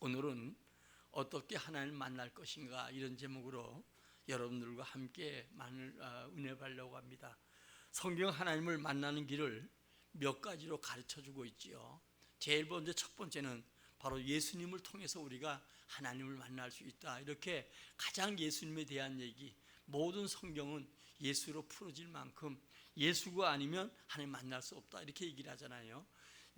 오늘은 어떻게 하나님을 만날 것인가 이런 제목으로 여러분들과 함께 은혜 받으려고 합니다. 성경 하나님을 만나는 길을 몇 가지로 가르쳐주고 있지요. 제일 먼저 첫 번째는 바로 예수님을 통해서 우리가 하나님을 만날 수 있다. 이렇게 가장 예수님에 대한 얘기, 모든 성경은 예수로 풀어질 만큼 예수가 아니면 하나님 만날 수 없다 이렇게 얘기를 하잖아요.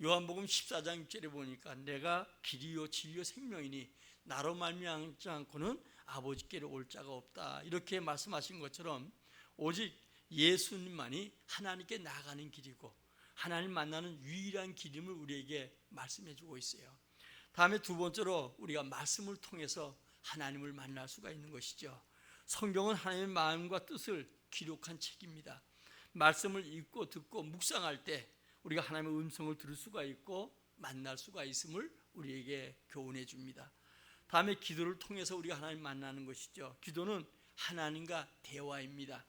요한복음 14장 6절에 보니까 내가 길이요 진리요 생명이니 나로 말미암지 않고는 아버지께로 올 자가 없다 이렇게 말씀하신 것처럼 오직 예수님만이 하나님께 나가는 길이고 하나님 만나는 유일한 길임을 우리에게 말씀해 주고 있어요. 다음에 두 번째로 우리가 말씀을 통해서 하나님을 만날 수가 있는 것이죠. 성경은 하나님의 마음과 뜻을 기록한 책입니다. 말씀을 읽고 듣고 묵상할 때 우리가 하나님의 음성을 들을 수가 있고 만날 수가 있음을 우리에게 교훈해 줍니다. 다음에 기도를 통해서 우리가 하나님 만나는 것이죠. 기도는 하나님과 대화입니다.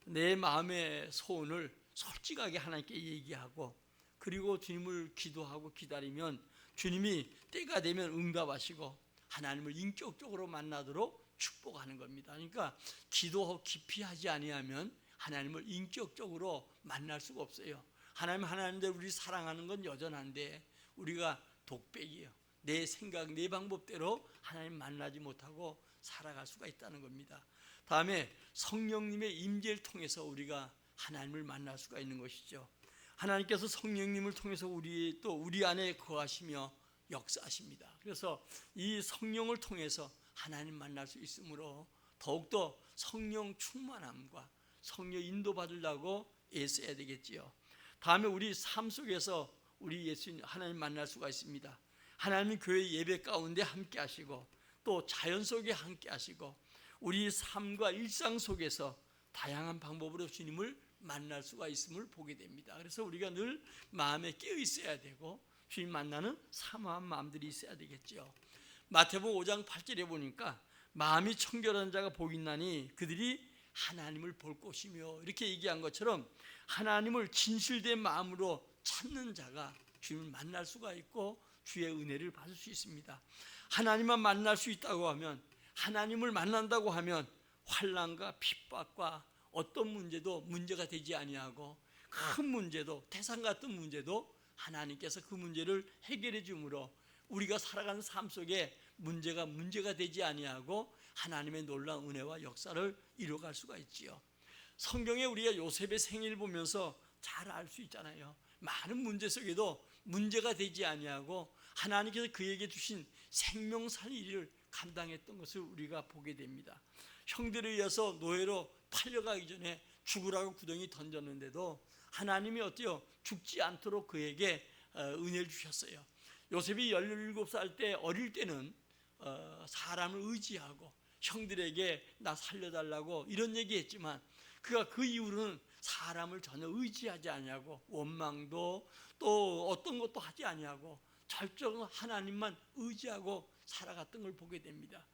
내 마음의 소원을 솔직하게 하나님께 얘기하고 그리고 주님을 기도하고 기다리면 주님이 때가 되면 응답하시고 하나님을 인격적으로 만나도록 축복하는 겁니다. 그러니까 기도 깊이 하지 아니하면 하나님을 인격적으로 만날 수가 없어요. 하나님대로 우리 사랑하는 건 여전한데 우리가 독백이에요. 내 생각, 내 방법대로 하나님 만나지 못하고 살아갈 수가 있다는 겁니다. 다음에 성령님의 임재를 통해서 우리가 하나님을 만날 수가 있는 것이죠. 하나님께서 성령님을 통해서 우리 안에 거하시며 역사하십니다. 그래서 이 성령을 통해서 하나님 만날 수 있으므로 더욱더 성령 충만함과 성령 인도받으려고 애써야 되겠지요. 다음에 우리 삶 속에서 우리 예수님 하나님 만날 수가 있습니다. 하나님은 교회 예배 가운데 함께 하시고 또 자연 속에 함께 하시고 우리 삶과 일상 속에서 다양한 방법으로 주님을 만날 수가 있음을 보게 됩니다. 그래서 우리가 늘 마음에 깨어 있어야 되고 주님 만나는 사모한 마음들이 있어야 되겠죠. 마태복음 5장 8절에 보니까 마음이 청결한 자가 복이 있나니 그들이 하나님을 볼 것이며 이렇게 얘기한 것처럼 하나님을 진실된 마음으로 찾는 자가 주님을 만날 수가 있고 주의 은혜를 받을 수 있습니다. 하나님만 만날 수 있다고 하면 하나님을 만난다고 하면 환난과 핍박과 어떤 문제도 문제가 되지 아니하고 큰 문제도 태산 같은 문제도 하나님께서 그 문제를 해결해 주므로 우리가 살아가는 삶 속에 문제가 되지 아니하고 하나님의 놀라운 은혜와 역사를 이루어갈 수가 있지요. 성경에 우리가 요셉의 생애를 보면서 잘 알 수 있잖아요. 많은 문제 속에도 문제가 되지 아니하고 하나님께서 그에게 주신 생명 살릴 일을 감당했던 것을 우리가 보게 됩니다. 형들에 의해서 노예로 팔려가기 전에 죽으라고 구덩이 던졌는데도 하나님이 어때요? 죽지 않도록 그에게 은혜를 주셨어요. 요셉이 17살 때 어릴 때는 사람을 의지하고 형들에게 나 살려달라고 이런 얘기했지만 그가 그 이후로는 사람을 전혀 의지하지 아니하고 원망도 또 어떤 것도 하지 아니하고 절정 하나님만 의지하고 살아갔던 걸 보게 됩니다.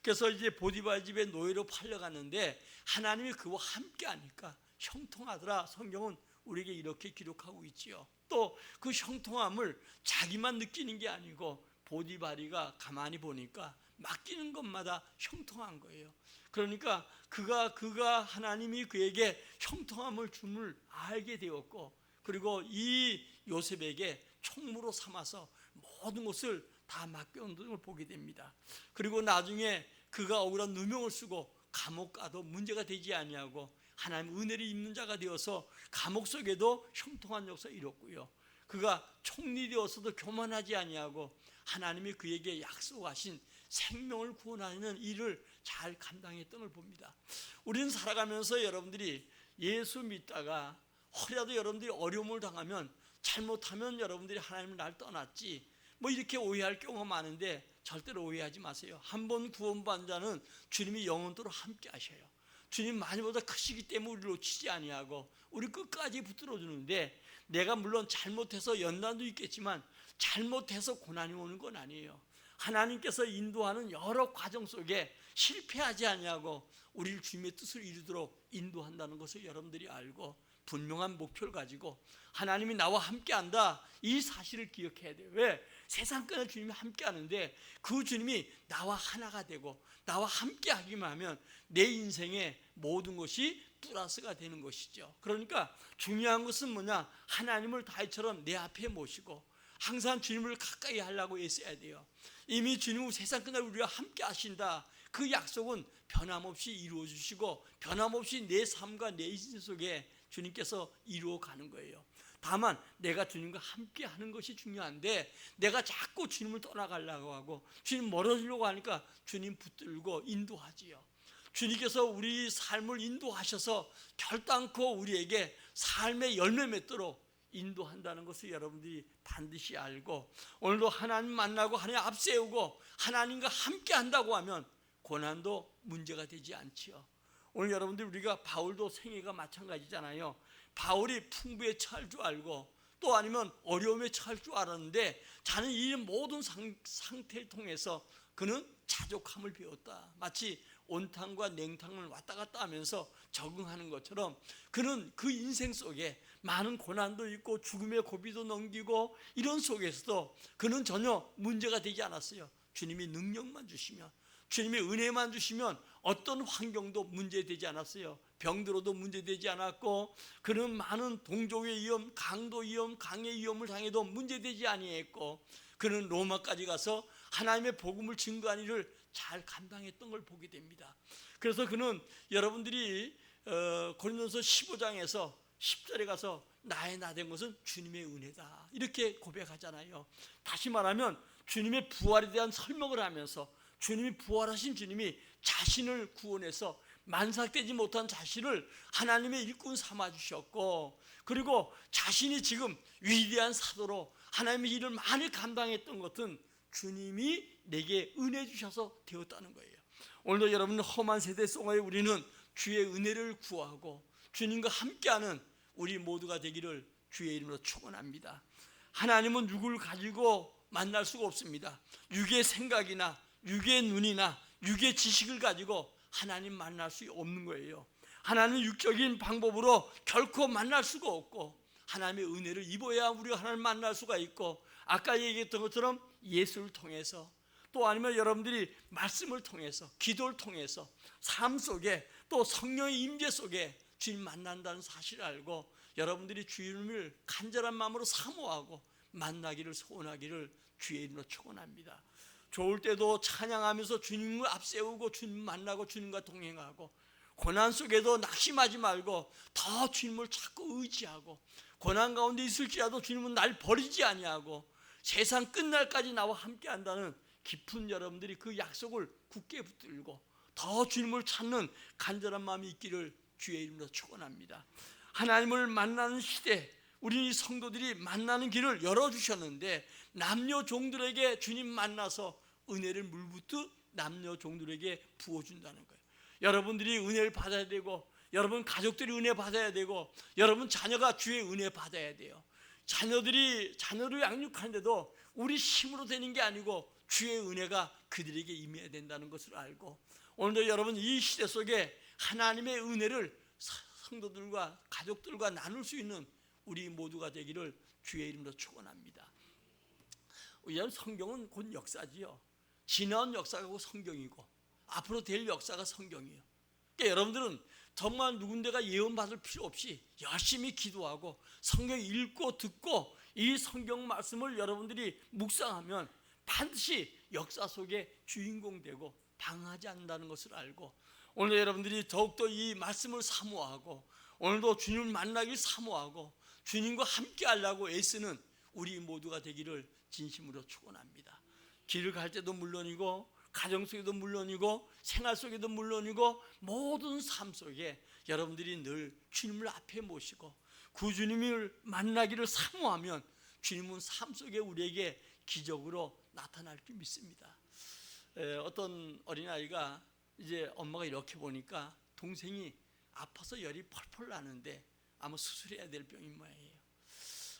그래서 이제 보디발 집에 노예로 팔려갔는데 하나님이 그와 함께 하니까 형통하더라. 성경은 우리에게 이렇게 기록하고 있지요. 또 그 형통함을 자기만 느끼는 게 아니고 보디발이가 가만히 보니까 맡기는 것마다 형통한 거예요. 그러니까 그가 하나님이 그에게 형통함을 줌을 알게 되었고 그리고 이 요셉에게 총무로 삼아서 모든 것을 다 맡겨온 걸 보게 됩니다. 그리고 나중에 그가 억울한 누명을 쓰고 감옥 가도 문제가 되지 아니하고 하나님 은혜를 입는 자가 되어서 감옥 속에도 형통한 역사 이뤘고요. 그가 총리 되어서도 교만하지 아니하고 하나님이 그에게 약속하신 생명을 구원하는 일을 잘 감당했던 걸 봅니다. 우리는 살아가면서 여러분들이 예수 믿다가 혹여라도 여러분들이 어려움을 당하면 잘못하면 여러분들이 하나님을 날 떠났지 뭐 이렇게 오해할 경우가 많은데 절대로 오해하지 마세요. 한 번 구원받은 자는 주님이 영원토록 함께 하셔요. 주님 많이보다 크시기 때문에 우리를 놓치지 아니하고 우리 끝까지 붙들어 주는데 내가 물론 잘못해서 연단도 있겠지만 잘못해서 고난이 오는 건 아니에요. 하나님께서 인도하는 여러 과정 속에 실패하지 아니하고 우리를 주님의 뜻을 이루도록 인도한다는 것을 여러분들이 알고 분명한 목표를 가지고 하나님이 나와 함께한다, 이 사실을 기억해야 돼요. 왜? 세상 끝에 주님이 함께하는데 그 주님이 나와 하나가 되고 나와 함께하기만 하면 내 인생의 모든 것이 플러스가 되는 것이죠. 그러니까 중요한 것은 뭐냐? 하나님을 다윗처럼 내 앞에 모시고 항상 주님을 가까이 하려고 애써야 돼요. 이미 주님은 세상 끝날 우리와 함께 하신다, 그 약속은 변함없이 이루어 주시고 변함없이 내 삶과 내 인생 속에 주님께서 이루어 가는 거예요. 다만 내가 주님과 함께 하는 것이 중요한데 내가 자꾸 주님을 떠나가려고 하고 주님 멀어지려고 하니까 주님 붙들고 인도하지요. 주님께서 우리 삶을 인도하셔서 결단코 우리에게 삶의 열매 맺도록 인도한다는 것을 여러분들이 반드시 알고, 오늘도 하나님 만나고 하나님 앞세우고 하나님과 함께 한다고 하면 고난도 문제가 되지 않지요. 오늘 여러분들 우리가 바울도 생애가 마찬가지잖아요. 바울이 풍부에 처할 줄 알고 또 아니면 어려움에 처할 줄 알았는데 자는 이 모든 상태를 통해서 그는 자족함을 배웠다. 마치 온탕과 냉탕을 왔다 갔다 하면서 적응하는 것처럼 그는 그 인생 속에 많은 고난도 있고 죽음의 고비도 넘기고 이런 속에서도 그는 전혀 문제가 되지 않았어요. 주님이 능력만 주시면, 주님의 은혜만 주시면 어떤 환경도 문제되지 않았어요. 병들어도 문제되지 않았고 그는 많은 동족의 위험, 강도 위험, 강의 위험을 당해도 문제되지 아니했고 그는 로마까지 가서 하나님의 복음을 증거한 일을 잘 감당했던 걸 보게 됩니다. 그래서 그는 여러분들이 고린도서 15장에서 10절에 가서 나의 나 된 것은 주님의 은혜다, 이렇게 고백하잖아요. 다시 말하면 주님의 부활에 대한 설명을 하면서 주님이 부활하신 주님이 자신을 구원해서 만삭되지 못한 자신을 하나님의 일꾼 삼아 주셨고 그리고 자신이 지금 위대한 사도로 하나님의 일을 많이 감당했던 것은 주님이 내게 은혜 주셔서 되었다는 거예요. 오늘도 여러분 험한 세대 속에 우리는 주의 은혜를 구하고 주님과 함께하는 우리 모두가 되기를 주의 이름으로 축원합니다. 하나님은 누구를 가지고 만날 수가 없습니다. 육의 생각이나 육의 눈이나 육의 지식을 가지고 하나님 만날 수 없는 거예요. 하나님은 육적인 방법으로 결코 만날 수가 없고 하나님의 은혜를 입어야 우리가 하나님을 만날 수가 있고, 아까 얘기했던 것처럼 예수를 통해서 또 아니면 여러분들이 말씀을 통해서 기도를 통해서 삶 속에 또 성령의 임재 속에 주님 만난다는 사실을 알고 여러분들이 주님을 간절한 마음으로 사모하고 만나기를 소원하기를 주의 이름으로 축원합니다. 좋을 때도 찬양하면서 주님을 앞세우고 주님 만나고 주님과 동행하고, 고난 속에도 낙심하지 말고 더 주님을 찾고 의지하고, 고난 가운데 있을지라도 주님은 날 버리지 아니하고 세상 끝날까지 나와 함께한다는 깊은 여러분들이 그 약속을 굳게 붙들고 더 주님을 찾는 간절한 마음이 있기를 주의 이름으로 축원합니다. 하나님을 만나는 시대, 우리 성도들이 만나는 길을 열어주셨는데 남녀 종들에게 주님 만나서 은혜를 물붓듯 남녀 종들에게 부어준다는 거예요. 여러분들이 은혜를 받아야 되고 여러분 가족들이 은혜 받아야 되고 여러분 자녀가 주의 은혜 받아야 돼요. 자녀를 양육하는데도 우리 힘으로 되는 게 아니고 주의 은혜가 그들에게 임해야 된다는 것을 알고, 오늘도 여러분 이 시대 속에 하나님의 은혜를 성도들과 가족들과 나눌 수 있는 우리 모두가 되기를 주의 이름으로 축원합니다. 성경은 곧 역사지요. 지나온 역사가 곧 성경이고 앞으로 될 역사가 성경이에요. 그러니까 여러분들은 정말 누군가가 예언받을 필요 없이 열심히 기도하고 성경 읽고 듣고 이 성경 말씀을 여러분들이 묵상하면 반드시 역사 속에 주인공 되고 당하지 않는다는 것을 알고, 오늘 여러분들이 더욱더 이 말씀을 사모하고 오늘도 주님을 만나길 사모하고 주님과 함께 하려고 애쓰는 우리 모두가 되기를 진심으로 축원합니다. 길을 갈 때도 물론이고 가정 속에도 물론이고 생활 속에도 물론이고 모든 삶 속에 여러분들이 늘 주님을 앞에 모시고 그 주님을 만나기를 사모하면 주님은 삶 속에 우리에게 기적으로 나타날 줄 믿습니다. 어떤 어린아이가 이제 엄마가 이렇게 보니까 동생이 아파서 열이 펄펄 나는데 아마 수술해야 될 병인 모양이에요.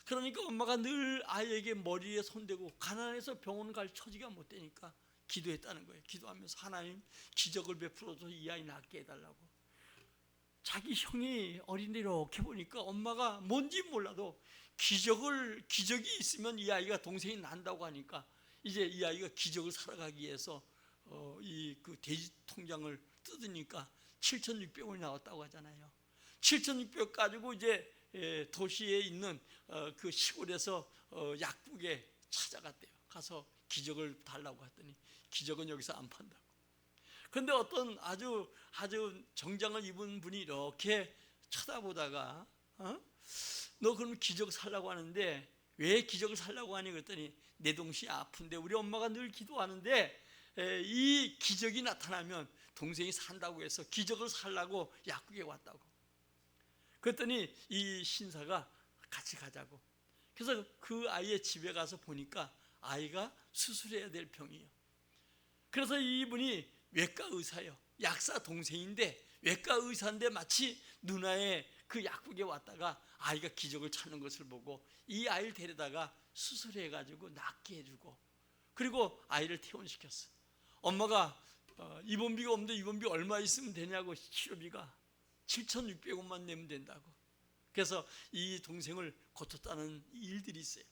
그러니까 엄마가 늘 아이에게 머리에 손대고 가난해서 병원 갈 처지가 못 되니까 기도했다는 거예요. 기도하면서 하나님 기적을 베풀어서 이 아이 낫게 해달라고. 자기 형이 어린데 이렇게 보니까 엄마가 뭔지 몰라도 기적이 있으면 이 아이가 동생이 난다고 하니까 이제 이 아이가 기적을 살아가기 위해서 이 그 돼지 통장을 뜯으니까 7,600원이 나왔다고 하잖아요. 7,600원 가지고 이제 도시에 있는 그 시골에서 약국에 찾아갔대요. 가서 기적을 달라고 했더니 기적은 여기서 안 판다고. 그런데 어떤 아주 정장을 입은 분이 이렇게 쳐다보다가 너 그럼 기적 살라고 하는데 왜 기적을 살라고 하니 그랬더니 내 동생이 아픈데 우리 엄마가 늘 기도하는데 이 기적이 나타나면 동생이 산다고 해서 기적을 살라고 약국에 왔다고. 그랬더니 이 신사가 같이 가자고. 그래서 그 아이의 집에 가서 보니까 아이가 수술해야 될 병이에요. 그래서 이분이 외과 의사예요. 약사 동생인데 외과 의사인데 마치 누나의 그 약국에 왔다가 아이가 기적을 찾는 것을 보고 이 아이를 데려다가 수술해가지고 낫게 해주고 그리고 아이를 퇴원시켰어. 엄마가 입원비가 없는데 입원비 얼마 있으면 되냐고. 치료비가 7,600원만 내면 된다고. 그래서 이 동생을 고쳤다는 일들이 있어요.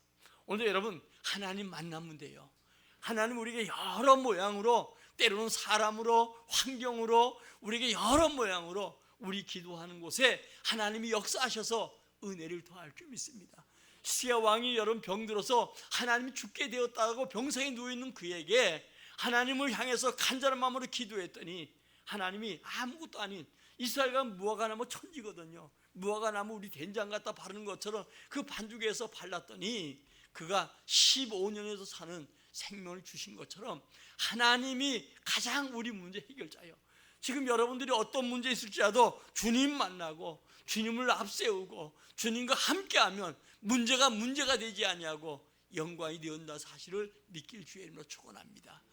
오늘 여러분 하나님 만나면 돼요. 하나님 우리에게 여러 모양으로 때로는 사람으로 환경으로 우리에게 여러 모양으로 우리 기도하는 곳에 하나님이 역사하셔서 은혜를 더할 줄 믿습니다. 시아 왕이 여러분 병들어서 하나님이 죽게 되었다고 병상에 누워있는 그에게 하나님을 향해서 간절한 마음으로 기도했더니 하나님이 아무것도 아닌 이스라엘과 무화과나무 천지거든요. 무화과나무 우리 된장 갖다 바르는 것처럼 그 반죽에서 발랐더니 그가 15년에서 사는 생명을 주신 것처럼 하나님이 가장 우리 문제 해결자예요. 지금 여러분들이 어떤 문제 있을지라도 주님 만나고 주님을 앞세우고 주님과 함께하면 문제가 되지 아니하고 영광이 되었다 사실을 느낄 주의 이름으로 축원합니다.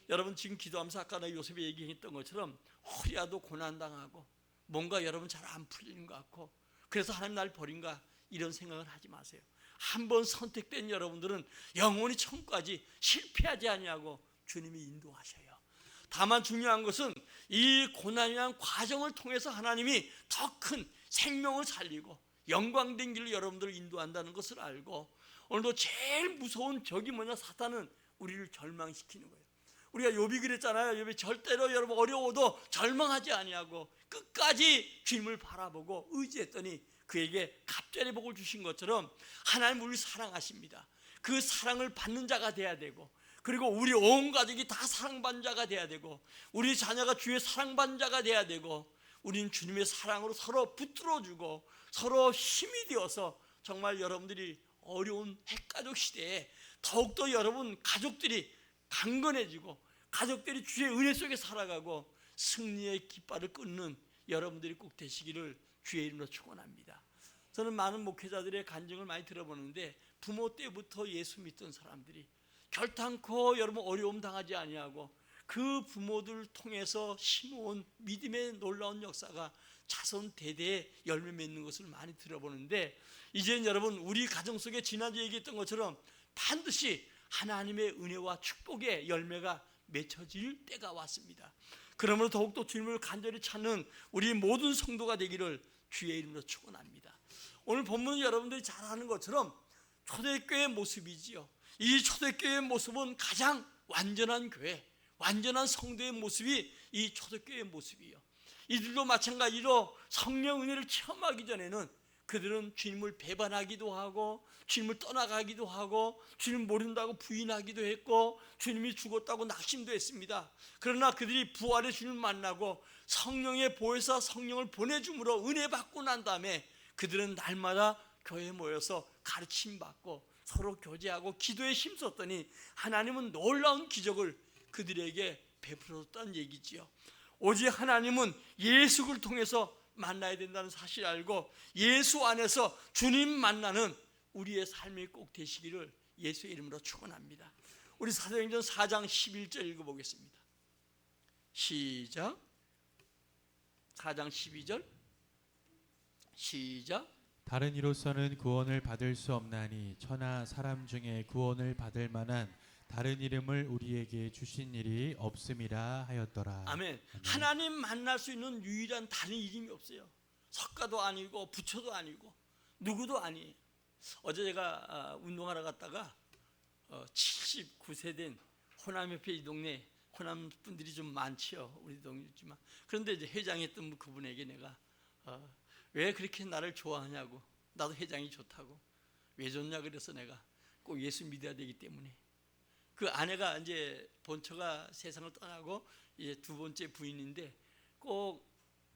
여러분 지금 기도하면서 아까 나 요셉이 얘기했던 것처럼 허리야도 고난당하고 뭔가 여러분 잘 안 풀리는 것 같고 그래서 하나님 날 버린가 이런 생각을 하지 마세요. 한번 선택된 여러분들은 영원히 천국까지 실패하지 아니하고 주님이 인도하셔요. 다만 중요한 것은 이 고난이라는 과정을 통해서 하나님이 더 큰 생명을 살리고 영광된 길로 여러분들을 인도한다는 것을 알고 오늘도 제일 무서운 적이 뭐냐? 사탄은 우리를 절망시키는 거예요. 우리가 욥이 그랬잖아요. 욥이 절대로 여러분 어려워도 절망하지 아니하고 끝까지 주님을 바라보고 의지했더니 그에게 갑절의 복을 주신 것처럼 하나님 우리를 사랑하십니다. 그 사랑을 받는 자가 돼야 되고 그리고 우리 온 가족이 다 사랑받는 자가 돼야 되고 우리 자녀가 주의 사랑받는 자가 돼야 되고 우리는 주님의 사랑으로 서로 붙들어주고 서로 힘이 되어서 정말 여러분들이 어려운 핵가족 시대에 더욱더 여러분 가족들이 강건해지고 가족들이 주의 은혜 속에 살아가고 승리의 깃발을 끊는 여러분들이 꼭 되시기를 주의 이름으로 축원합니다. 저는 많은 목회자들의 간증을 많이 들어보는데 부모 때부터 예수 믿던 사람들이 결탄코 여러분 어려움 당하지 아니하고 그 부모들을 통해서 심어온 믿음의 놀라운 역사가 자손 대대에 열매 맺는 것을 많이 들어보는데 이제는 여러분 우리 가정 속에 지난주에 얘기했던 것처럼 반드시 하나님의 은혜와 축복의 열매가 맺혀질 때가 왔습니다. 그러므로 더욱더 주님을 간절히 찾는 우리 모든 성도가 되기를 주의 이름으로 축원합니다. 오늘 본문은 여러분들이 잘 아는 것처럼 초대교회의 모습이지요. 이 초대교회의 모습은 가장 완전한 교회, 완전한 성도의 모습이 이 초대교회의 모습이에요. 이들도 마찬가지로 성령 은혜를 체험하기 전에는 그들은 주님을 배반하기도 하고 주님을 떠나가기도 하고 주님 모른다고 부인하기도 했고 주님이 죽었다고 낙심도 했습니다. 그러나 그들이 부활의 주님을 만나고 성령의 보혜사 성령을 보내줌으로 은혜 받고 난 다음에 그들은 날마다 교회에 모여서 가르침받고 서로 교제하고 기도에 힘썼더니 하나님은 놀라운 기적을 그들에게 베풀었다는 얘기지요. 오직 하나님은 예수를 통해서 만나야 된다는 사실을 알고 예수 안에서 주님 만나는 우리의 삶이 꼭 되시기를 예수의 이름으로 축원합니다. 우리 사도행전 4장 11절 읽어보겠습니다. 시작. 4장 12절 시작. 다른 이로서는 구원을 받을 수 없나니 천하 사람 중에 구원을 받을 만한 다른 이름을 우리에게 주신 일이 없음이라 하였더라. 아멘. 하나님 만날 수 있는 유일한 다른 이름이 없어요. 석가도 아니고 부처도 아니고 누구도 아니에요. 어제 제가 운동하러 갔다가 79세 된 호남 옆에 이 동네 호남 분들이 좀 많지요. 우리 동네지만 그런데 이제 회장했던 그분에게 내가 왜 그렇게 나를 좋아하냐고, 나도 회장이 좋다고. 왜 좋냐 그래서 내가 꼭 예수 믿어야 되기 때문에. 그 아내가 이제 본처가 세상을 떠나고 이제 두 번째 부인인데 꼭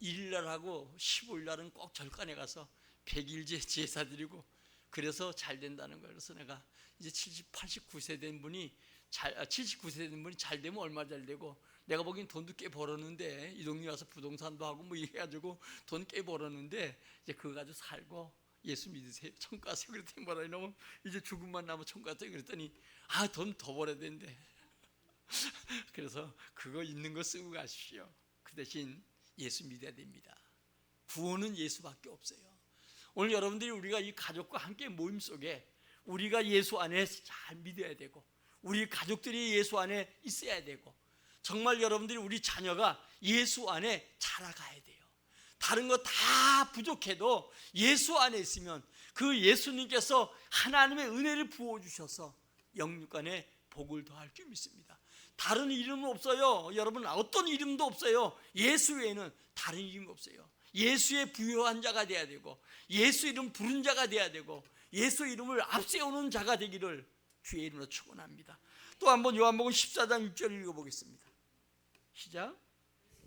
1일날하고 15일날은 꼭 절간에 가서 100일제 제사 드리고 그래서 잘 된다는 거예요. 그래서 내가 이제 89세 된 분이 79세 된 분이 잘 되면 얼마 잘 되고, 내가 보기엔 돈도 꽤 벌었는데 이 동네 와서 부동산도 하고 뭐 이래 가지고 돈 꽤 벌었는데 이제 그거 가지고 살고 예수 믿으세요, 천국 가세요 그랬더니 뭐라 이러면 이제 죽음만 남아 천국 가세요 그랬더니 돈 더 벌어야 된대. 그래서 그거 있는 거 쓰고 가십시오. 그 대신 예수 믿어야 됩니다. 구원은 예수밖에 없어요. 오늘 여러분들이 우리가 이 가족과 함께 모임 속에 우리가 예수 안에 잘 믿어야 되고 우리 가족들이 예수 안에 있어야 되고 정말 여러분들이 우리 자녀가 예수 안에 자라가야 돼요. 다른 거 다 부족해도 예수 안에 있으면 그 예수님께서 하나님의 은혜를 부어주셔서 영육간에 복을 더할 줄 믿습니다. 다른 이름은 없어요. 여러분 어떤 이름도 없어요. 예수 외에는 다른 이름이 없어요. 예수의 부요한 자가 돼야 되고 예수 이름 부른 자가 돼야 되고 예수 이름을 앞세우는 자가 되기를 주의 이름으로 축원합니다. 또 한번 요한복음 14장 6절 읽어보겠습니다. 시작.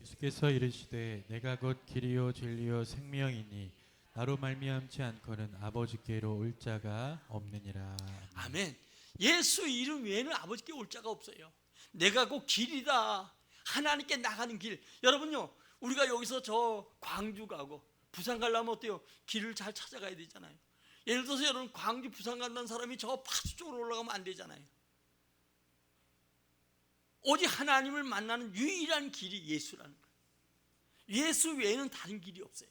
예수께서 이르시되 내가 곧 길이요 진리요 생명이니 나로 말미암지 않고는 아버지께로 올 자가 없느니라. 아멘. 예수 이름 외에는 아버지께 올 자가 없어요. 내가 곧 길이다. 하나님께 나가는 길. 여러분요, 우리가 여기서 저 광주 가고 부산 가려면 어때요? 길을 잘 찾아가야 되잖아요. 예를 들어서 여러분 광주 부산 간다는 사람이 저 파주 쪽으로 올라가면 안 되잖아요. 오직 하나님을 만나는 유일한 길이 예수라는 거예요. 예수 외에는 다른 길이 없어요.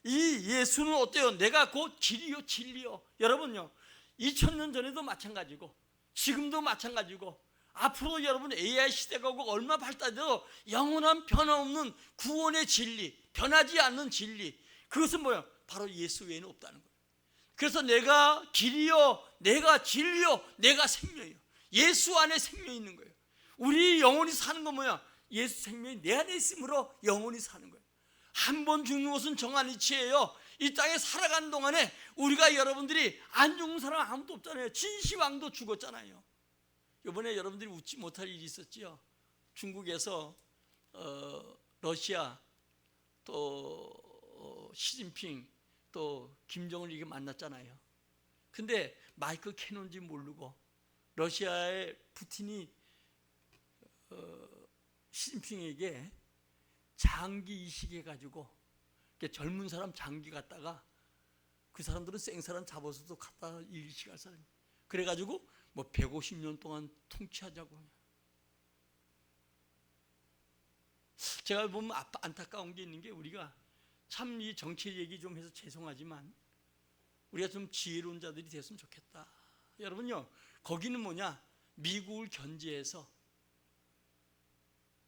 이 예수는 어때요? 내가 곧 길이요 진리요. 여러분요, 2000년 전에도 마찬가지고 지금도 마찬가지고 앞으로 여러분 AI 시대가 오고 얼마 발달돼도 영원한 변함없는 구원의 진리, 변하지 않는 진리, 그것은 뭐야? 바로 예수 외에는 없다는 거예요. 그래서 내가 길이요, 내가 진리요, 내가 생명이요. 예수 안에 생명이 있는 거예요. 우리 영혼이 사는 건 뭐야? 예수 생명이 내 안에 있으므로 영혼이 사는 거예요. 한 번 죽는 것은 정한 이치예요. 이 땅에 살아가는 동안에 우리가 여러분들이 안 죽는 사람 아무도 없잖아요. 진시황도 죽었잖아요. 이번에 여러분들이 웃지 못할 일이 있었지요. 중국에서 러시아 또 시진핑 또 김정을 이렇게 만났잖아요. 근데 마이크 캐논지 모르고 러시아의 푸틴이 시진핑에게 장기 이식해가지고 젊은 사람 장기 갖다가 그 사람들은 생사람 잡아서도 갖다 이식할 사람. 그래가지고 뭐 150년 동안 통치하자고. 제가 보면 안타까운 게 있는 게 우리가 참 이 정치 얘기 좀 해서 죄송하지만 우리가 좀 지혜로운 자들이 됐으면 좋겠다. 여러분요, 거기는 뭐냐? 미국을 견제해서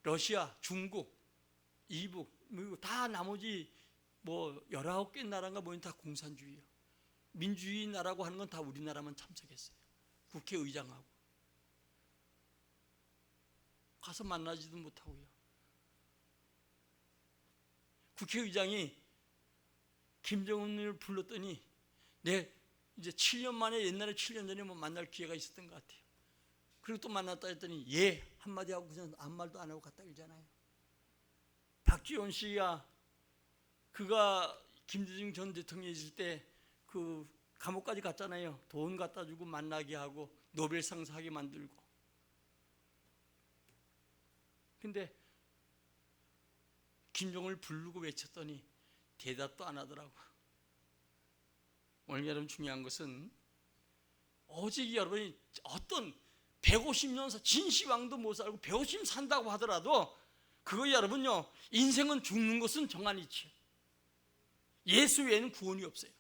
러시아, 중국, 이북, 미국 다 나머지 뭐 19개 나라가 뭐인 다 공산주의예요. 민주주의 나라고 하는 건 다 우리나라만 참석했어요. 국회의장하고 가서 만나지도 못하고요. 국회의장이 김정은을 불렀더니 이제 7년 만에 옛날에 7년 전에 뭐 만날 기회가 있었던 것 같아요. 그리고 또 만났다 했더니 예 한마디 하고 그냥 아무 말도 안 하고 갔다 그러잖아요. 박지원 씨가 그가 김대중 전 대통령이 있을 때 그 감옥까지 갔잖아요. 돈 갖다 주고 만나게 하고 노벨상 사게 만들고. 근데 김정을 부르고 외쳤더니 대답도 안 하더라고. 오늘 여러분 중요한 것은 오직 여러분이 어떤 150년 진시황도 못 살고 150년 산다고 하더라도 그거 여러분요, 인생은 죽는 것은 정한이치요. 예수 외에는 구원이 없어요.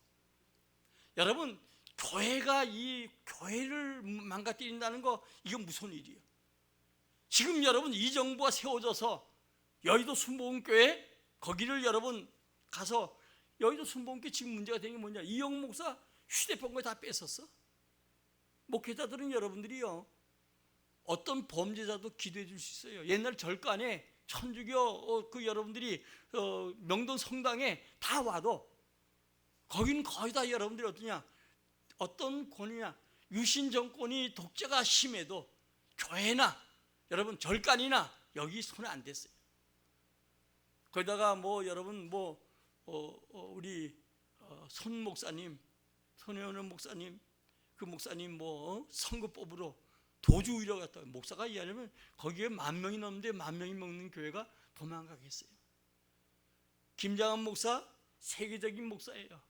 여러분 교회가 이 교회를 망가뜨린다는 거 이건 무슨 일이에요? 지금 여러분 이 정부가 세워져서 여의도 순복음교회 거기를 여러분 가서 여기도 순복음교회 지금 문제가 되는 게 뭐냐? 이영 목사 휴대폰 거 다 뺏었어. 목회자들은 여러분들이요, 어떤 범죄자도 기도해 줄 수 있어요. 옛날 절간에 천주교 그 여러분들이 명동 성당에 다 와도 거기는 거의 다 여러분들이 어떠냐, 어떤 권위냐, 유신 정권이 독재가 심해도 교회나 여러분 절간이나 여기 손에 안 댔어요. 거기다가 뭐 여러분 뭐 우리 손 목사님, 손혜원 목사님, 그 목사님 뭐 선거 뽑으러 도주 의뢰 갔다 목사가 이하려면 거기에 10,000명이 넘는데 10,000명이 먹는 교회가 도망가겠어요. 김장한 목사 세계적인 목사예요.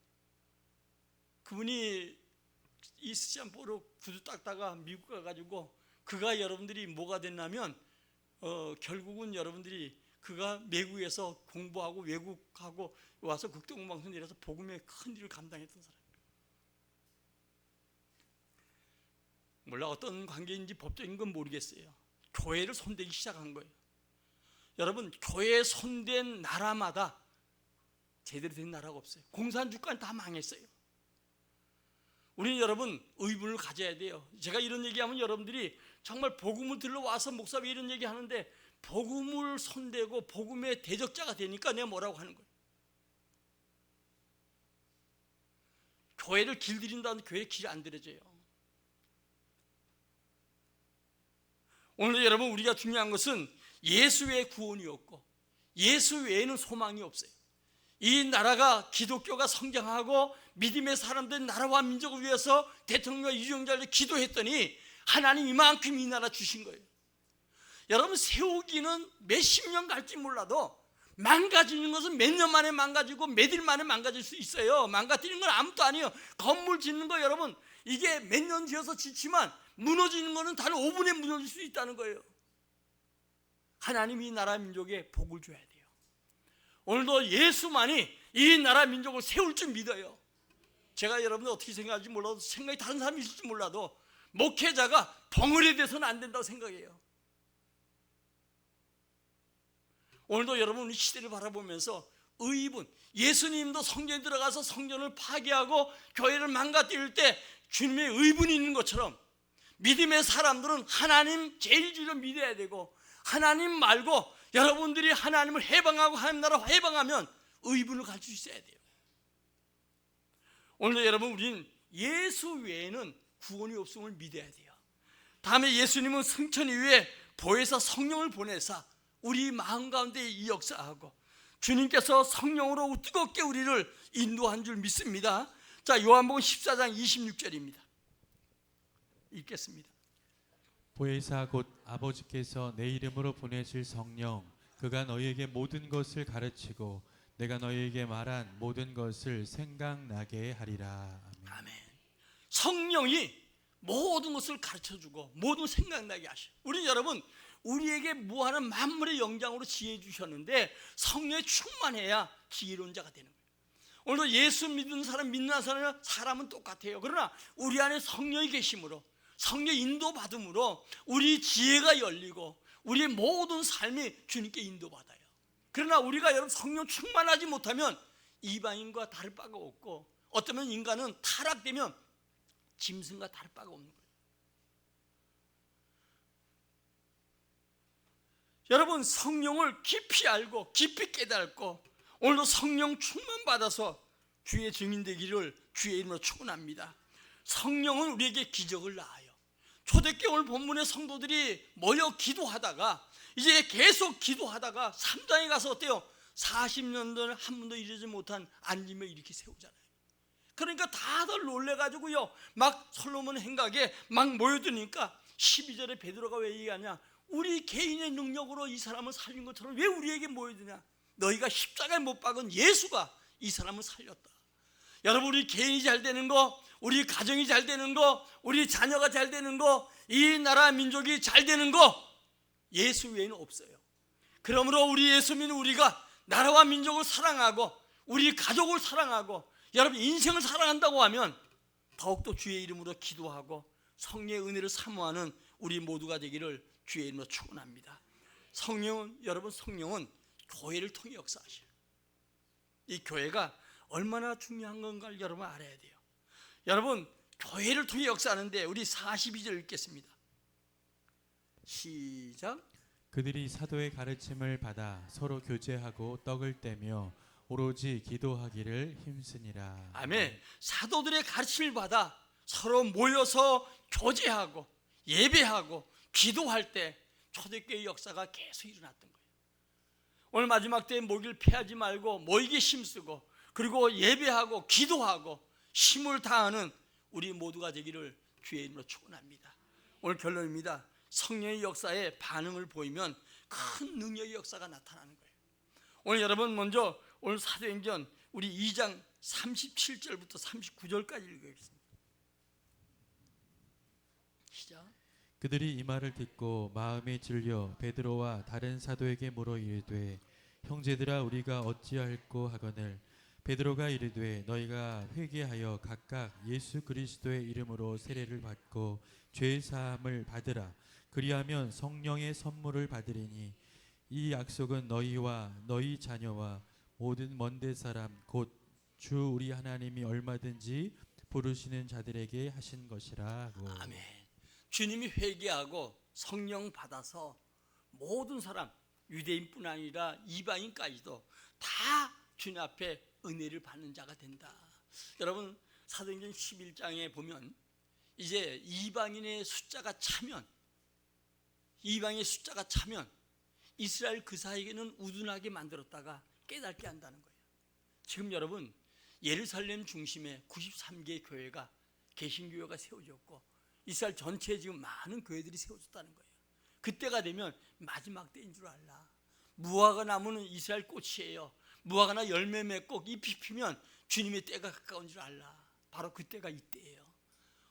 그분이 이스찬포로 구두 닦다가 미국 가가지고 그가 여러분들이 뭐가 됐냐면 결국은 여러분들이 그가 미국에서 공부하고 외국하고 와서 극동방송 내려서 복음의 큰 일을 감당했던 사람. 몰라 어떤 관계인지 법적인 건 모르겠어요. 교회를 손대기 시작한 거예요. 여러분, 교회에 손댄 나라마다 제대로 된 나라가 없어요. 공산주권 다 망했어요. 우리는 여러분 의분을 가져야 돼요. 제가 이런 얘기하면 여러분들이 정말 복음을 들러와서 목사 왜 이런 얘기 하는데, 복음을 손대고 복음의 대적자가 되니까 내가 뭐라고 하는 거예요. 교회를 길들인다는 교회 길 안 들여져요. 오늘 여러분 우리가 중요한 것은 예수 외에 구원이 없고 예수 외에는 소망이 없어요. 이 나라가 기독교가 성장하고 믿음의 사람들 나라와 민족을 위해서 대통령과 유정자를 기도했더니 하나님 이만큼 이 나라 주신 거예요. 여러분 세우기는 몇십 년 갈지 몰라도 망가지는 것은 몇 년 만에 망가지고 몇 일 만에 망가질 수 있어요. 망가뜨리는 건 아무것도 아니에요. 건물 짓는 거 여러분 이게 몇 년 지어서 짓지만 무너지는 거는 단 5분에 무너질 수 있다는 거예요. 하나님이 이 나라 민족에 복을 줘야 돼요. 오늘도 예수만이 이 나라 민족을 세울 줄 믿어요. 제가 여러분들 어떻게 생각할지 몰라도 생각이 다른 사람이 있을지 몰라도 목회자가 덩어리 돼서는 안 된다고 생각해요. 오늘도 여러분 우리 시대를 바라보면서 의분, 예수님도 성전에 들어가서 성전을 파괴하고 교회를 망가뜨릴 때 주님의 의분이 있는 것처럼 믿음의 사람들은 하나님 제일 주로 믿어야 되고, 하나님 말고 여러분들이 하나님을 해방하고 하나님 나라 해방하면 의분을 가질 수 있어야 돼요. 오늘도 여러분 우리는 예수 외에는 구원이 없음을 믿어야 돼요. 다음에 예수님은 승천 이후에 보혜사 성령을 보내사 우리 마음 가운데 이 역사하고 주님께서 성령으로 뜨겁게 우리를 인도한 줄 믿습니다. 자, 요한복음 14장 26절입니다. 읽겠습니다. 보혜사 곧 아버지께서 내 이름으로 보내실 성령, 그가 너희에게 모든 것을 가르치고 내가 너희에게 말한 모든 것을 생각나게 하리라. 아멘. 아멘. 성령이 모든 것을 가르쳐주고 모든 생각나게 하셔. 우리 여러분 우리에게 무한한 만물의 영장으로 지혜 주셨는데 성령에 충만해야 지혜로운 자가 되는 거예요. 오늘도 예수 믿는 사람 믿는 사람은 똑같아요. 그러나 우리 안에 성령이 계심으로 성령 인도받음으로 우리 지혜가 열리고 우리의 모든 삶이 주님께 인도받아요. 그러나 우리가 여러분 성령 충만하지 못하면 이방인과 다를 바가 없고, 어쩌면 인간은 타락되면 짐승과 다를 바가 없는 거예요. 여러분 성령을 깊이 알고 깊이 깨닫고 오늘도 성령 충만 받아서 주의 증인 되기를 주의 이름으로 축원합니다. 성령은 우리에게 기적을 낳아요. 초대교회 오늘 본문의 성도들이 모여 기도하다가 이제 계속 기도하다가 3장에 가서 어때요? 40년 동안 한 번도 이루지 못한 안림을 이렇게 세우잖아요. 그러니까 다들 놀래가지고요 막 솔로몬 행각에 막 모여드니까 12절에 베드로가 왜 얘기하냐, 우리 개인의 능력으로 이 사람을 살린 것처럼 왜 우리에게 모여드냐, 너희가 십자가에 못 박은 예수가 이 사람을 살렸다. 여러분 우리 개인이 잘 되는 거, 우리 가정이 잘 되는 거, 우리 자녀가 잘 되는 거, 이 나라 민족이 잘 되는 거 예수 외에는 없어요. 그러므로 우리 예수 믿는 우리가 나라와 민족을 사랑하고 우리 가족을 사랑하고 여러분 인생을 사랑한다고 하면 더욱더 주의 이름으로 기도하고 성령의 은혜를 사모하는 우리 모두가 되기를 주의 이름으로 축원합니다. 성령은 여러분 성령은 교회를 통해 역사하셔요. 이 교회가 얼마나 중요한 건가를 여러분 알아야 돼요. 여러분, 교회를 통해 역사하는데 우리 42절 읽겠습니다. 시작. 그들이 사도의 가르침을 받아 서로 교제하고 떡을 떼며 오로지 기도하기를 힘쓰니라. 아멘. 사도들의 가르침을 받아 서로 모여서 교제하고 예배하고 기도할 때 초대교회 역사가 계속 일어났던 거예요. 오늘 마지막 때에 모이기를 피하지 말고 모이기 힘쓰고 그리고 예배하고 기도하고 힘을 다하는 우리 모두가 되기를 주의 이름으로 축원합니다. 오늘 결론입니다. 성령의 역사에 반응을 보이면 큰 능력의 역사가 나타나는 거예요. 오늘 여러분 먼저 오늘 사도행전 우리 2장 37절부터 39절까지 읽겠습니다. 시작. 그들이 이 말을 듣고 마음에 질려 베드로와 다른 사도에게 물어 이르되 형제들아 우리가 어찌할꼬 하거늘 베드로가 이르되 너희가 회개하여 각각 예수 그리스도의 이름으로 세례를 받고 죄 사함을 받으라. 그리하면 성령의 선물을 받으리니 이 약속은 너희와 너희 자녀와 모든 먼데 사람 곧 주 우리 하나님이 얼마든지 부르시는 자들에게 하신 것이라. 아멘. 주님이 회개하고 성령 받아서 모든 사람 유대인뿐 아니라 이방인까지도 다 주님 앞에 은혜를 받는 자가 된다. 여러분 사도행전 11장에 보면 이제 이방인의 숫자가 차면 이스라엘 그 사이에는 우둔하게 만들었다가 깨닫게 한다는 거예요. 지금 여러분 예루살렘 중심에 93개의 교회가 개신교회가 세워졌고 이스라엘 전체에 지금 많은 교회들이 세워졌다는 거예요. 그때가 되면 마지막 때인 줄 알라. 무화과 나무는 이스라엘 꽃이에요. 무화과나 열매 맺고 잎이 피면 주님의 때가 가까운 줄 알라. 바로 그때가 이때예요.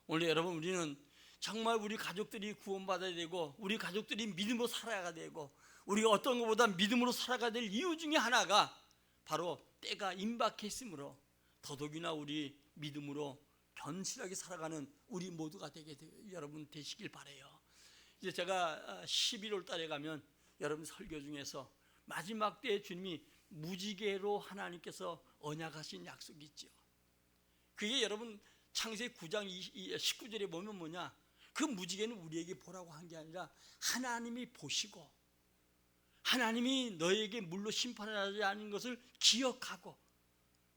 오늘 여러분 우리는 정말 우리 가족들이 구원받아야 되고 우리 가족들이 믿음으로 살아야 되고 우리가 어떤 것보다 믿음으로 살아가야 될 이유 중에 하나가 바로 때가 임박했으므로 더더욱이나 우리 믿음으로 견실하게 살아가는 우리 모두가 여러분 되시길 바라요. 이제 제가 11월 달에 가면 여러분 설교 중에서 마지막 때에 주님이 무지개로 하나님께서 언약하신 약속이 있죠. 그게 여러분 창세기 9장 19절에 보면 뭐냐, 그 무지개는 우리에게 보라고 한 게 아니라 하나님이 보시고 하나님이 너에게 물로 심판하지 않은 것을 기억하고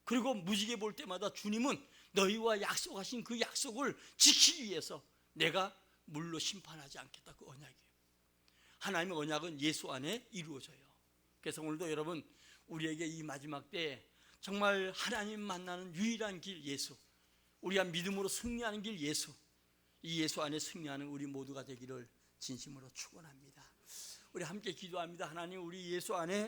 그리고 무지개 볼 때마다 주님은 너희와 약속하신 그 약속을 지키기 위해서 내가 물로 심판하지 않겠다. 그 언약이에요. 하나님의 언약은 예수 안에 이루어져요. 그래서 오늘도 여러분 우리에게 이 마지막 때에 정말 하나님 만나는 유일한 길 예수, 우리가 믿음으로 승리하는 길 예수, 이 예수 안에 승리하는 우리 모두가 되기를 진심으로 축원합니다. 우리 함께 기도합니다. 하나님, 우리 예수 안에